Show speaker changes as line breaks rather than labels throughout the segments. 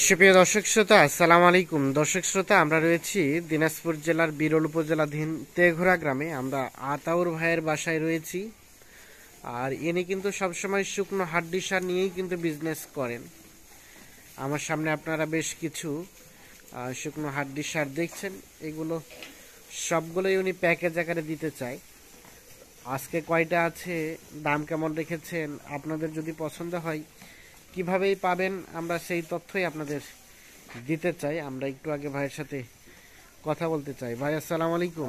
সুপ্রিয় দর্শক শ্রোতা, আসসালামু আলাইকুম। দর্শক শ্রোতা, আমরা রয়েছি দিনাজপুর জেলার বিরল উপজেলাধীন তেঘরা গ্রামে। আমরা আতাউর ভাইয়ের বাসায় রয়েছি। আর ইনি কিন্তু সবসময় শুকনো হাড্ডি সার নিয়েই কিন্তু বিজনেস করেন। আমার সামনে আপনারা বেশ কিছু শুকনো হাড্ডি সার দেখছেন। এগুলো সবগুলোই উনি প্যাকেজ আকারে দিতে চায়। আজকে কয়টা আছে, দাম কেমন রেখেছেন, আপনাদের যদি পছন্দ হয় কিভাবেই পাবেন, আমরা সেই তথ্যই আপনাদের দিতে চাই। আমরা একটু আগে ভাইয়ের সাথে কথা বলতে চাই। ভাই আসসালামু আলাইকুম।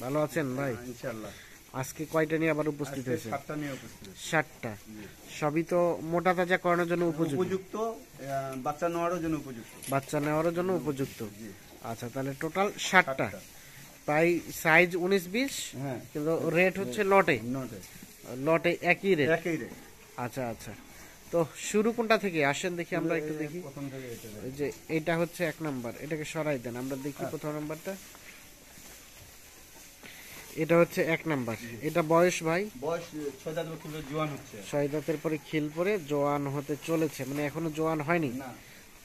ভালো আছেন ভাই?
ইনশাআল্লাহ।
আজকে কয়টা নিয়ে আবার উপস্থিত হয়েছে?
7টা নিয়ে উপস্থিত।
7টা। সবই তো মোটা তাজা করানোর জন্য উপযুক্ত,
বাচ্চা নেওয়ারও জন্য উপযুক্ত।
বাচ্চা নেওয়ার জন্য উপযুক্ত। আচ্ছা, তাহলে টোটাল 7টা। প্রায় সাইজ 19-20। হ্যাঁ, কিন্তু রেট হচ্ছে লটে একই রেট। আচ্ছা আচ্ছা, তো শুরু কোনটা থেকে আসেন দেখি, আমরা একটু দেখি। এই যে এটা হচ্ছে 1 নাম্বার, এটাকে সরাই দেন, আমরা দেখি প্রথম নাম্বারটা। এটা হচ্ছে 1 নাম্বার। এটা বয়স ভাই?
বয়স 6 দাঁত পরে জোয়ান হচ্ছে।
6 দাঁতের পরে খিল পরে জোয়ান হতে চলেছে, মানে এখনো জোয়ান হয়নি।
না,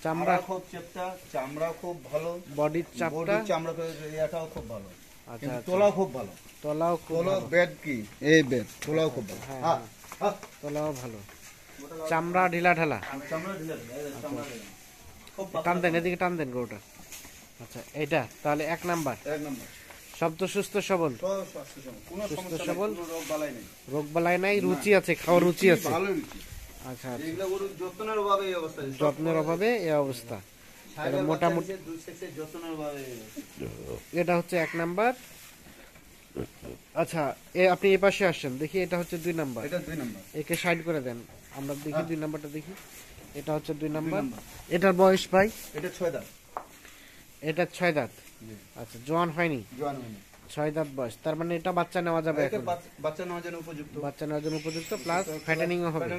চামড়া
খুব চেপটা, চামড়া খুব ভালো,
বডির চাপটা,
চামড়া এটাও খুব ভালো।
আচ্ছা,
তোলাও খুব ভালো।
তোলাও
বেড কি এই বেড, তোলাও খুব ভালো।
হ্যাঁ, তোলাও ভালো। চামড়া ঢিলা ঢালা, টান দেন, এদিকে টান দেন গরুটা। আচ্ছা, এটা তাহলে 1 নাম্বার। সব তো সুস্থ সবল, সুস্থ সবল, রোগ বালাই নাই, রুচি আছে, খাওয়ার রুচি আছে। আচ্ছা, যত্নের অভাবে এই অবস্থা। মোটামুটি এটা হচ্ছে 1 নাম্বার। আচ্ছা, আপনি এই পাশে আসছেন দেখি, এটা হচ্ছে 2 নাম্বার। একে সাইড করে দেন, আমরা দেখি 2 নাম্বারটা দেখি। এটা হচ্ছে 2 নাম্বার। এটার বয়স ভাই?
এটা 6 দাঁত।
এটা 6 দাঁত। আচ্ছা, জোয়ান হয়নি? 6 দাঁত বয়স, তার মানে এটা বাচ্চা নেওয়া যাবে এখন।
বাচ্চা নেওয়ার জন্য উপযুক্ত,
বাচ্চা নেওয়ার জন্য উপযুক্ত, প্লাস ফ্যাটেনিং ও হবে।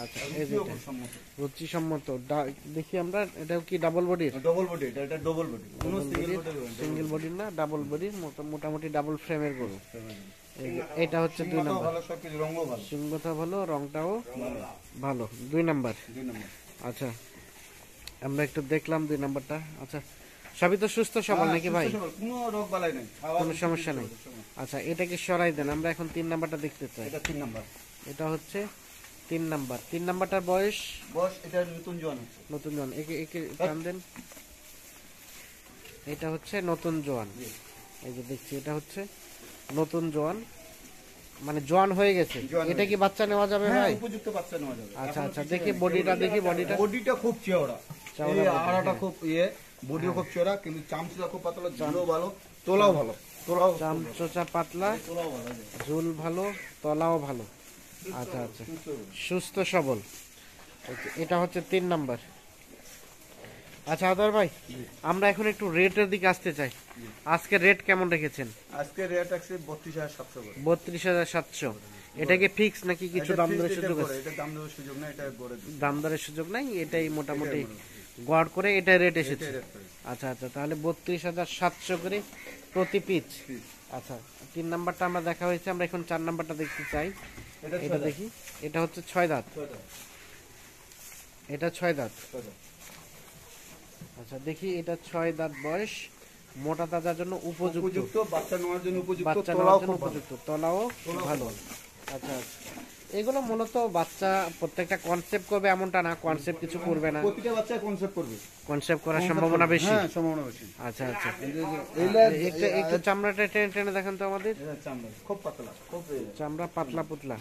আচ্ছা, এই যে রুচি সম্মত। দেখি আমরা, এটা কি ডাবল বডির?
ডাবল বডি, এটা ডাবল বডি, কোনো
সিঙ্গেল বডির না, ডাবল বডির, মোটামুটি ডাবল ফ্রেমের গরু। এটা হচ্ছে 2 নাম্বার। সিংহটা ভালো, রংটাও ভালো। 2 নাম্বার। আচ্ছা, আমরা একটু দেখলাম 2 নাম্বারটা। আচ্ছা, সবই তো সুস্থ সবল নাকি ভাই?
কোনো রোগ বালাই নাই,
কোনো সমস্যা নেই। আচ্ছা, এটাকে সরাই দেন, আমরা এখন 3 নাম্বারটা দেখতে চাই।
এটা 3 নাম্বার।
এটা হচ্ছে 3 নাম্বার। 3 নাম্বারটার বয়স?
এটা নতুন জোয়ান হচ্ছে।
নতুন জোয়ান, একে টান দেন। এটা হচ্ছে নতুন জোয়ান। এই যে দেখছি, এটা হচ্ছে নতুন জোয়ান, মানে জোয়ান হয়ে গেছে। এটা কি বাচ্চা নেওয়া যাবে ভাই?
উপযুক্ত বাচ্চা নেওয়া যাবে।
আচ্ছা আচ্ছা, দেখি বডিটা, দেখি
বডিটা খুব চওড়া, আড়াটা খুব বডিও খুব চওড়া, কিন্তু চামচটা খুব পাতলা, ঝুলও ভালো, তোলাও ভালো।
চামচা পাতলা, ঝুল ভালো, তলাও ভালো। আচ্ছা আচ্ছা, সুস্থ সবল। এটা হচ্ছে 3 নাম্বার। আচ্ছা আদার ভাই, আমরা এখন একটু রেটের দিকে আসতে চাই। আজকে রেট কেমন রেখেছেন?
আজকে রেট আছে 32,700 করে।
32,700। এটা কি ফিক্স নাকি কিছু দাম দরের সুযোগ আছে?
এটা দাম দরের সুযোগ নাই, এটা গড়ে
দাম দরের সুযোগ নাই, এটাই মোটামুটি গড় করে এটা রেট এসেছে। আচ্ছা আচ্ছা, তাহলে 32,700 করে প্রতি পিস। আচ্ছা, 3 নাম্বারটা আমরা দেখা হয়েছে, আমরা এখন 4 নাম্বারটা দেখতে চাই। এটা দেখি, এটা হচ্ছে 6 দাঁত। এটা 6 দাঁত। আচ্ছা, দেখি, এটা 6 দাঁত বয়স, মোটা তাজার জন্য উপযুক্ত,
বাচ্চা নেওয়ার জন্য উপযুক্ত,
বাচ্চা নেওয়ার জন্য উপযুক্ত, তলাও ভালো। আচ্ছা আচ্ছা, এগুলো মূলত বাচ্চা প্রত্যেকটা কনসেপ্ট করবে এমনটা না, কনসেপ্ট কিছু করবে না,
প্রতিটা বাচ্চা কনসেপ্ট করবে,
কনসেপ্ট করার সম্ভাবনা বেশি।
হ্যাঁ, সম্ভাবনা বেশি।
আচ্ছা আচ্ছা, একটু চামড়াটা টেনে টেনে দেখেন তো আমাদের।
চামড়া খুব পাতলা, খুব
চামড়া পাতলা পুতলা।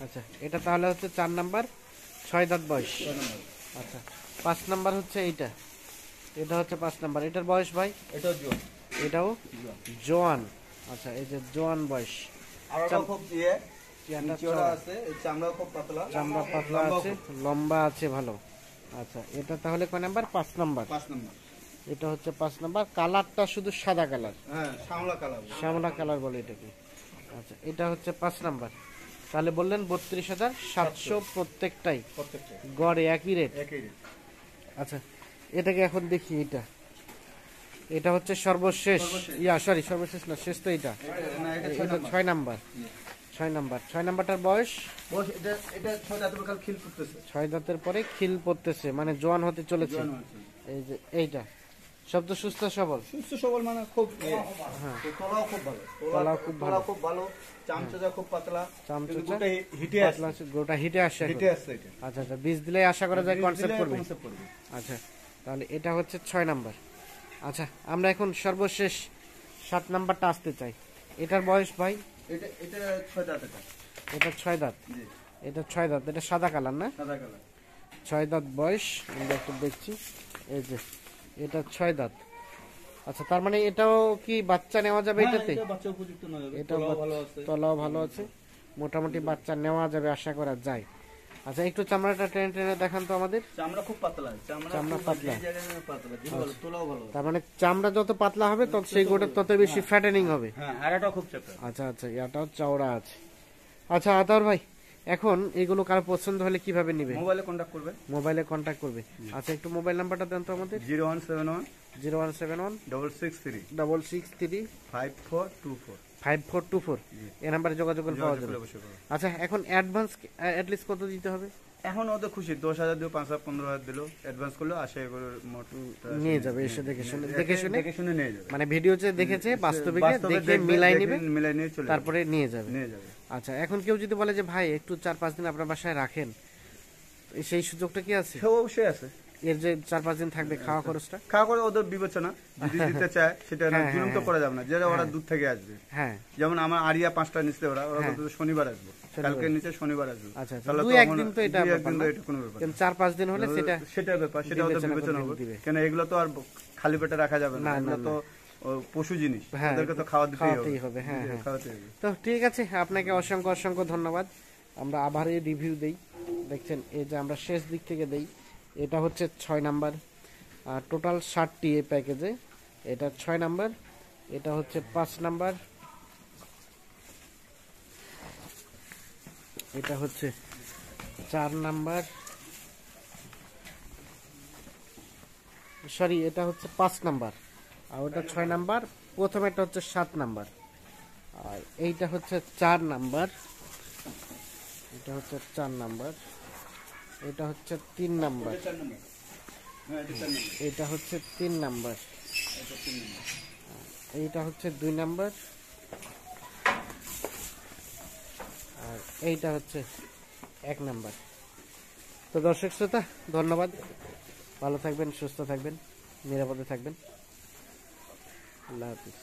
আচ্ছা, এটা তাহলে হচ্ছে 4 নাম্বার, 6 দাঁত বয়স। আচ্ছা, 5 নাম্বার হচ্ছে এইটা। এটা হচ্ছে 5 নাম্বার। এটার বয়স ভাই?
এটাও জোয়ান।
এটাও জোয়ান। আচ্ছা, এই যে জোয়ান বয়স,
চামড়া খুব পাতলা,
চামড়া পাতলা আছে, লম্বা আছে ভালো। আচ্ছা, এটা তাহলে কয় নাম্বার? 5 নাম্বার। এটা হচ্ছে 5 নাম্বার। কালারটা শুধু সাদা কালার,
হ্যাঁ,
শ্যামলা কালার বলে এটাকে। আচ্ছা, এটা হচ্ছে 5 নাম্বার। তাহলে বললেন 32,700 প্রত্যেকটাই, গড়ে একই রেট। আচ্ছা, এটাকে এখন দেখি। এটা হচ্ছে সর্বশেষ, সর্বশেষ না, শেষ তো। এটা 6 নাম্বার। 6 নাম্বার। 6 নাম্বারটার বয়স
বস এটা এটা 6 দাঁতের কাল খিল করতেছে
6 দাঁতের পরে খিল পড়তেছে, মানে জোয়ান হতে চলেছে।
জোয়ান হয়েছে।
এই যে এইটা সব তো সুস্থ সবল।
সুস্থ সবল মানে খুব
হ্যাঁ,
তলাও খুব ভালো,
তলাও খুব ভালো।
তলা খুব ভালো, চামচা খুব পাতলা,
চামচুচা,
কিন্তু গোটা হিটে আছে,
পাতলা আছে, গোটা হিটে আসে এখন।
হিটে আছে এটা।
আচ্ছা আচ্ছা, বীজ দিলে আশা করা যায় কনসেপ্ট করবে।
concept করবে।
আচ্ছা, তাহলে এটা হচ্ছে 6 নাম্বার। আচ্ছা, আমরা এখন সর্বশেষ 7 নাম্বারটা আসতে চাই। এটার বয়স ভাই?
এটা এটা 6 দাঁত এটা।
এটা 6 দাঁত।
জি,
এটা 6 দাঁত, এটা সাদা কালার না?
সাদা কালার।
6 দাঁত বয়স, আমরা একটু দেখছি। এই যে এটা 6 দাঁত। আচ্ছা, তার মানে এটাও কি বাচ্চা নেওয়া যাবে এটাতে?
এটা বাচ্চা উপযুক্ত না যাবে,
এটা
তলাও ভালো আছে।
তলাও ভালো আছে, মোটামুটি বাচ্চা নেওয়া যাবে আশা করা যায়। আচ্ছা, একটু চামড়াটা টেনে টেনে দেখান তো আমাদের।
চামড়া খুব পাতলা,
চামড়া পাতলা।
এই জায়গায় পাতলা, যেটা ভালো, তলাও ভালো আছে।
তার মানে চামড়া যত পাতলা হবে তত সেই গোটের তত বেশি ফ্যাটেনিং হবে।
হ্যাঁ, আড়াটা খুব চাপা।
আচ্ছা আচ্ছা, এটাও চওড়া আছে। আচ্ছা আতাউর ভাই, এখন এগুলো কারো পছন্দ হলে কিভাবে নিবে?
মোবাইলে কন্টাক্ট করবে,
মোবাইলে কন্ট্যাক্ট করবে। আচ্ছা, একটু মোবাইল নাম্বারটা দেন তো আমাদের।
0171
0171
663
663
5424।
5424, এই নাম্বারে যোগাযোগ করে পাওয়া যাবে। আচ্ছা, এখন অ্যাডভান্স অ্যাটলিস্ট কত দিতে হবে?
এখন ওদের খুশি, 10,000 দিল, 5,000 15,000 দিল, অ্যাডভান্স করলো, আসে করে মোট
নিয়ে যাবে, এসে দেখে শুনে
দেখে শুনে নিয়ে যাবে।
মানে ভিডিওতে দেখেছে, বাস্তবে
বাস্তবে
দেখে
দেখবে,
মিলাই
দেখে
নেবে,
মিলাই নিয়ে চলে
তারপরে নিয়ে যাবে।
নিয়ে যাবে।
আচ্ছা, এখন কেউ যদি বলে যে ভাই একটু 4-5 দিন আপনার বাসায় রাখেন, সেই সুযোগটা কি আছে?
সে অবশ্যই আছে।
এর যে 4-5 দিন থাকবে, খাওয়া খরচটা?
খাওয়া করে ওদের বিবেচনা, যদি দিতে চায় সেটা না,
হ্যাঁ,
জুলুম তো
হ্যাঁ,
করা যাবে না, যেটা ওরা
হ্যাঁ।
দূর থেকে আসবে।
হ্যাঁ,
যেমন আমার আরিয়া 5টা নিচে, ওরা
হ্যাঁ।
বলতে শনিবার আসবো, কালকে নিচে শনিবার আসবো।
আচ্ছা আচ্ছা,
তাহলে তো
2-1
আমার-
দিন তো এটা
2-1
ব্যাপার
দিন
না।
তো এটা কোনো ব্যাপার না।
কিন্তু 4-5 দিন হলে সেটা
ব্যাপার, সেটা ওদের
বিবেচনা
বিবেচনা
করে
হবে।
দিবে।
কেন এগুলো তো আর খালি পেটে রাখা যাবে না,
না,
এগুলো
না,
তো পশু জিনিস,
হ্যাঁ,
ওদেরকে তো খাওয়া দিতেই
খাওয়াতেই হবে। হ্যাঁ, হ্যাঁ।
খাওয়াতেই হবে।
তো ঠিক আছে, আপনাকে অসংখ্য অসংখ্য ধন্যবাদ। আমরা আবার এই রিভিউ দেই, দেখছেন এই যে আমরা শেষ দিক থেকে দেই। এটা হচ্ছে 6 নাম্বার, টোটাল 60টি এই প্যাকেজে। এটা 6 নাম্বার, এটা হচ্ছে 5 নাম্বার, এটা হচ্ছে 4 নাম্বার, সরি এটা হচ্ছে 5 নাম্বার, আর ওটা 6 নাম্বার। প্রথমেরটা হচ্ছে 7 নাম্বার, আর এইটা হচ্ছে 4 নাম্বার, এটা হচ্ছে 4 নাম্বার, এটা হচ্ছে 3 নাম্বার,
এটা 4 নম্বর। হ্যাঁ, এটা 4 নম্বর।
এটা হচ্ছে 3 নাম্বার,
এটা 3 নম্বর।
এইটা হচ্ছে 2 নাম্বার, আর এইটা হচ্ছে 1 নাম্বার। তো দর্শক শ্রোতা, ধন্যবাদ। ভালো থাকবেন, সুস্থ থাকবেন, নিরাপদে থাকবেন। আল্লাহ হাফিজ।